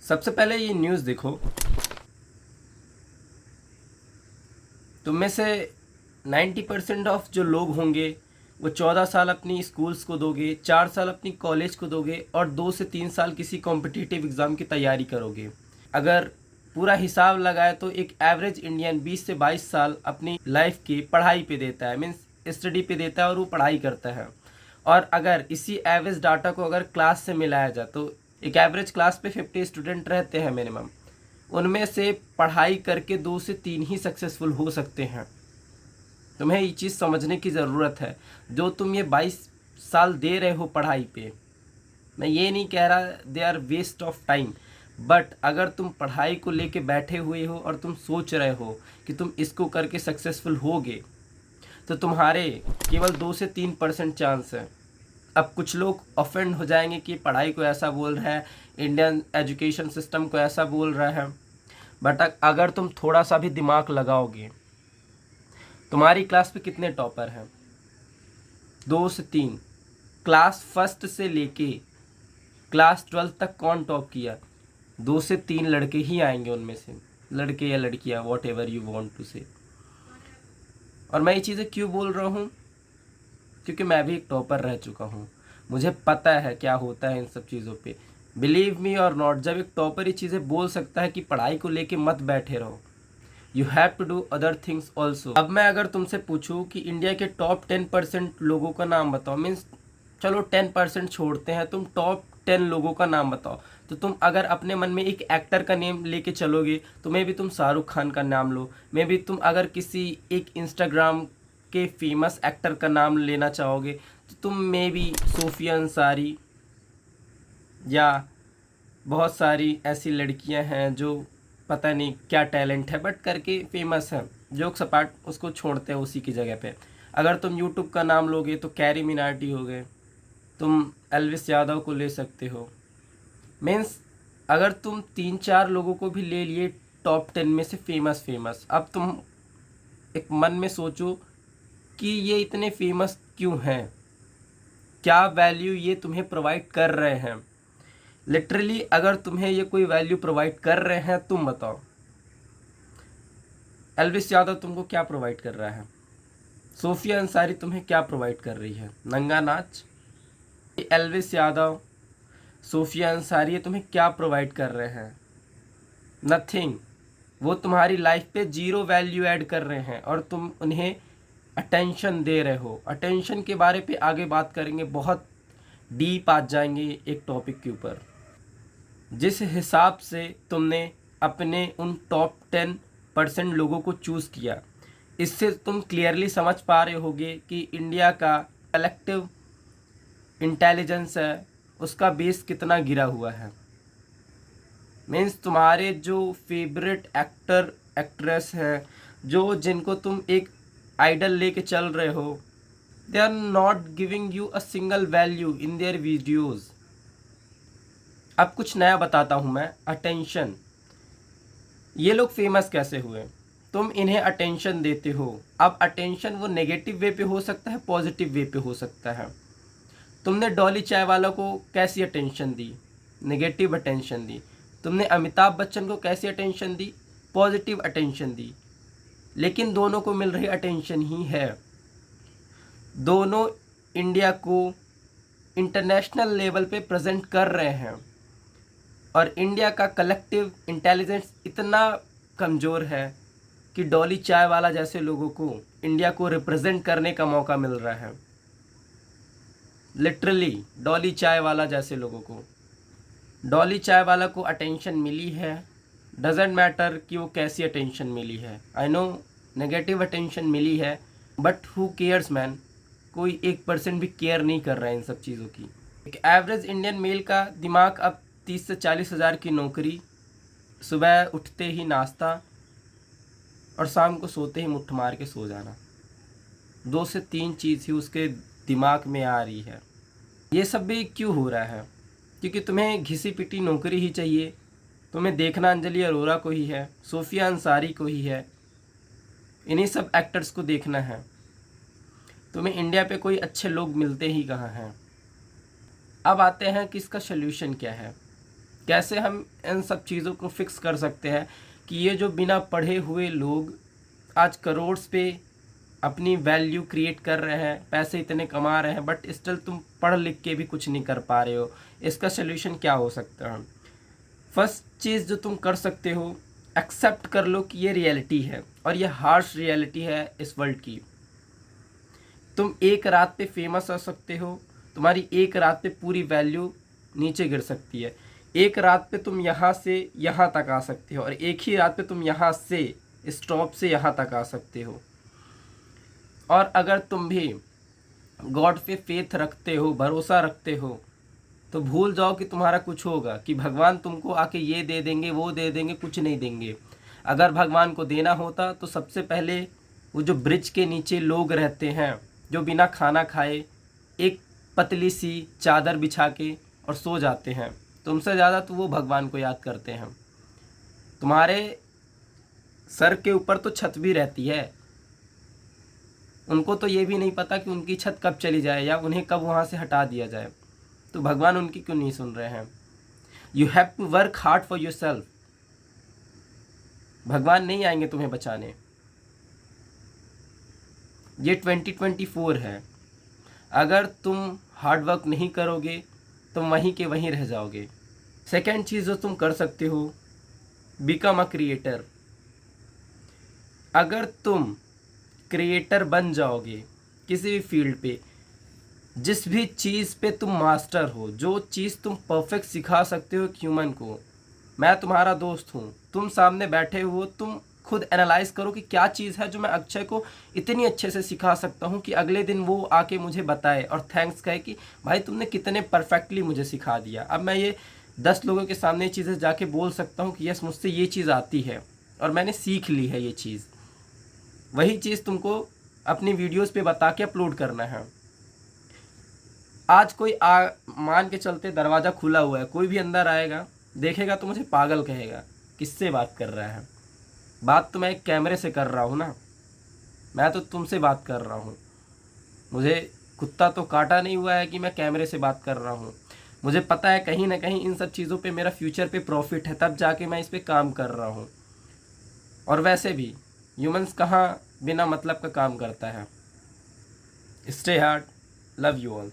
सबसे पहले ये न्यूज़ देखो। तुम में से 90% ऑफ जो लोग होंगे वो 14 साल अपनी स्कूल्स को दोगे, 4 साल अपनी कॉलेज को दोगे और 2 से 3 साल किसी कॉम्पिटिटिव एग्ज़ाम की तैयारी करोगे। अगर पूरा हिसाब लगाए तो एक एवरेज इंडियन 20 से 22 साल अपनी लाइफ की पढ़ाई पे देता है, मीन्स स्टडी पे देता है और वो पढ़ाई करता है। और अगर इसी एवरेज डाटा को अगर क्लास से मिलाया जाए तो एक एवरेज क्लास पे 50 स्टूडेंट रहते हैं मिनिमम, उनमें से पढ़ाई करके 2 से 3 ही सक्सेसफुल हो सकते हैं। तुम्हें ये चीज़ समझने की ज़रूरत है। जो तुम ये 22 साल दे रहे हो पढ़ाई पे, मैं ये नहीं कह रहा they are waste of time, but अगर तुम पढ़ाई को लेके बैठे हुए हो और तुम सोच रहे हो कि तुम इसको करके सक्सेसफुल होगे, तो तुम्हारे केवल 2 से 3% चांस है। अब कुछ लोग ऑफेंड हो जाएंगे कि पढ़ाई को ऐसा बोल रहा है, इंडियन एजुकेशन सिस्टम को ऐसा बोल रहा है, बट अगर तुम थोड़ा सा भी दिमाग लगाओगे, तुम्हारी क्लास पे कितने टॉपर हैं? 2 से 3। क्लास फर्स्ट से लेके क्लास 12 तक कौन टॉप किया? 2 से 3 लड़के ही आएंगे उनमें से, लड़के या लड़कियां, whatever you want to say. और मैं ये चीज़ें क्यों बोल रहा हूँ? क्योंकि मैं भी एक टॉपर रह चुका हूँ, मुझे पता है क्या होता है इन सब चीज़ों पे। बिलीव मी और नॉट, जब एक टॉपर ये चीज़ें बोल सकता है कि पढ़ाई को लेके मत बैठे रहो, you have to do other things also. अब मैं अगर तुमसे पूछूं कि इंडिया के टॉप 10% लोगों का नाम बताओ, मीन्स चलो 10% छोड़ते हैं, तुम टॉप 10 लोगों का नाम बताओ, तो तुम अगर अपने मन में एक एक्टर का नेम लेके चलोगे तो मे भी तुम शाहरुख खान का नाम लो, मे भी तुम अगर किसी एक इंस्टाग्राम के फेमस एक्टर का नाम लेना चाहोगे तो तुम मे भी सोफिया अंसारी, या बहुत सारी ऐसी लड़कियां हैं जो पता नहीं क्या टैलेंट है बट करके फेमस है, जोक सपाट उसको छोड़ते हैं उसी की जगह पे। अगर तुम यूट्यूब का नाम लोगे तो कैरी मिनाटी हो गए, तुम एल्विस यादव को ले सकते हो। मीन्स अगर तुम 3-4 लोगों को भी ले लिए टॉप 10 में से फेमस फेमस, अब तुम एक मन में सोचो कि ये इतने फेमस क्यों हैं, क्या वैल्यू ये तुम्हें प्रोवाइड कर रहे हैं। लिटरली अगर तुम्हें ये कोई वैल्यू प्रोवाइड कर रहे हैं, तुम बताओ एल्विस यादव तुमको क्या प्रोवाइड कर रहा है? सोफिया अंसारी तुम्हें क्या प्रोवाइड कर रही है? नंगा नाच। एल्विस यादव, सोफिया अंसारी ये तुम्हें क्या प्रोवाइड कर रहे हैं? नथिंग। वो तुम्हारी लाइफ पे जीरो वैल्यू ऐड कर रहे हैं और तुम उन्हें अटेंशन दे रहे हो। अटेंशन के बारे पे आगे बात करेंगे, बहुत डीप आ जाएंगे एक टॉपिक के ऊपर। जिस हिसाब से तुमने अपने उन टॉप 10% लोगों को चूज़ किया, इससे तुम क्लियरली समझ पा रहे होगे कि इंडिया का कलेक्टिव इंटेलिजेंस है, उसका बेस कितना गिरा हुआ है। मीन्स तुम्हारे जो फेवरेट एक्टर एक्ट्रेस हैं, जो जिनको तुम एक आइडल लेके चल रहे हो, they are not giving you a single value in their videos. अब कुछ नया बताता हूँ मैं, अटेंशन। ये लोग फेमस कैसे हुए? तुम इन्हें अटेंशन देते हो। अब अटेंशन वो नेगेटिव वे पे हो सकता है, पॉजिटिव वे पे हो सकता है। तुमने डॉली चाय वाला को कैसी अटेंशन दी? नेगेटिव अटेंशन दी। तुमने अमिताभ बच्चन को कैसी अटेंशन दी? पॉजिटिव अटेंशन दी। लेकिन दोनों को मिल रही अटेंशन ही है। दोनों इंडिया को इंटरनेशनल लेवल पे प्रेजेंट कर रहे हैं और इंडिया का कलेक्टिव इंटेलिजेंस इतना कमज़ोर है कि डॉली चाय वाला जैसे लोगों को इंडिया को रिप्रेजेंट करने का मौका मिल रहा है। लिटरली डॉली चाय वाला जैसे लोगों को, डॉली चाय वाला को अटेंशन मिली है। डजेंट मैटर कि वो कैसी अटेंशन मिली है, आई नो नेगेटिव अटेंशन मिली है, बट हु केयर्स मैन। कोई 1% भी केयर नहीं कर रहा है इन सब चीज़ों की। एक एवरेज इंडियन मेल का दिमाग अब 30 से 40 हज़ार की नौकरी, सुबह उठते ही नाश्ता और शाम को सोते ही मुट्ठ मार के सो जाना, 2 से 3 चीज़ ही उसके दिमाग में आ रही है। ये सब भी क्यों हो रहा है? क्योंकि तुम्हें घिसी पिटी नौकरी ही चाहिए। तुम्हें देखना अंजलि अरोरा को ही है, सोफिया अंसारी को ही है, इन्हीं सब एक्टर्स को देखना है। तुम्हें इंडिया पे कोई अच्छे लोग मिलते ही कहाँ हैं। अब आते हैं कि इसका सल्यूशन क्या है। कैसे हम इन सब चीज़ों को फिक्स कर सकते हैं कि ये जो बिना पढ़े हुए लोग आज करोड़ पे अपनी वैल्यू क्रिएट कर रहे हैं, पैसे इतने कमा रहे हैं, बट स्टिल तुम पढ़ लिख के भी कुछ नहीं कर पा रहे हो। इसका सोल्यूशन क्या हो सकता है? फर्स्ट चीज़ जो तुम कर सकते हो, एक्सेप्ट कर लो कि ये रियलिटी है और ये हार्श रियलिटी है इस वर्ल्ड की। तुम एक रात पे फेमस हो सकते हो, तुम्हारी एक रात पे पूरी वैल्यू नीचे गिर सकती है। एक रात पे तुम यहाँ से यहाँ तक आ सकते हो और एक ही रात पे तुम यहाँ से स्टॉप से यहाँ तक आ सकते हो। और अगर तुम भी गॉड पे फेथ रखते हो, भरोसा रखते हो, तो भूल जाओ कि तुम्हारा कुछ होगा, कि भगवान तुमको आके ये दे देंगे वो दे देंगे, कुछ नहीं देंगे। अगर भगवान को देना होता तो सबसे पहले वो जो ब्रिज के नीचे लोग रहते हैं जो बिना खाना खाए एक पतली सी चादर बिछा के और सो जाते हैं, तुमसे ज़्यादा तो वो भगवान को याद करते हैं। तुम्हारे सर के ऊपर तो छत भी रहती है, उनको तो ये भी नहीं पता कि उनकी छत कब चली जाए या उन्हें कब वहाँ से हटा दिया जाए। तो भगवान उनकी क्यों नहीं सुन रहे हैं? You have to work hard for yourself. भगवान नहीं आएंगे तुम्हें बचाने। ये 2024 है। अगर तुम हार्ड वर्क नहीं करोगे तो वहीं के वहीं रह जाओगे। सेकेंड चीज़ जो तुम कर सकते हो, बिकम अ क्रिएटर। अगर तुम क्रिएटर बन जाओगे किसी भी फील्ड पे, जिस भी चीज़ पे तुम मास्टर हो, जो चीज़ तुम परफेक्ट सिखा सकते हो एक ह्यूमन को, मैं तुम्हारा दोस्त हूँ, तुम सामने बैठे हो, तुम खुद एनालाइज करो कि क्या चीज़ है जो मैं अक्षय को इतनी अच्छे से सिखा सकता हूँ कि अगले दिन वो आके मुझे बताए और थैंक्स कहे कि भाई तुमने कितने परफेक्टली मुझे सिखा दिया। अब मैं ये 10 लोगों के सामने चीज़ें जाके बोल सकता हूँ कि यस मुझसे ये चीज़ आती है और मैंने सीख ली है ये चीज़। वही चीज़ तुमको अपनी वीडियोस पे बता के अपलोड करना है। आज कोई मान के चलते दरवाज़ा खुला हुआ है, कोई भी अंदर आएगा देखेगा तो मुझे पागल कहेगा, किससे बात कर रहा है? बात तो मैं एक कैमरे से कर रहा हूँ ना, मैं तो तुमसे बात कर रहा हूँ। मुझे कुत्ता तो काटा नहीं हुआ है कि मैं कैमरे से बात कर रहा हूँ। मुझे पता है कहीं ना कहीं इन सब चीज़ों पे मेरा फ्यूचर पे प्रॉफिट है, तब जाके मैं इस पे काम कर रहा हूँ। और वैसे भी ह्यूमंस कहाँ बिना मतलब का काम करता है। Stay hard, love you all.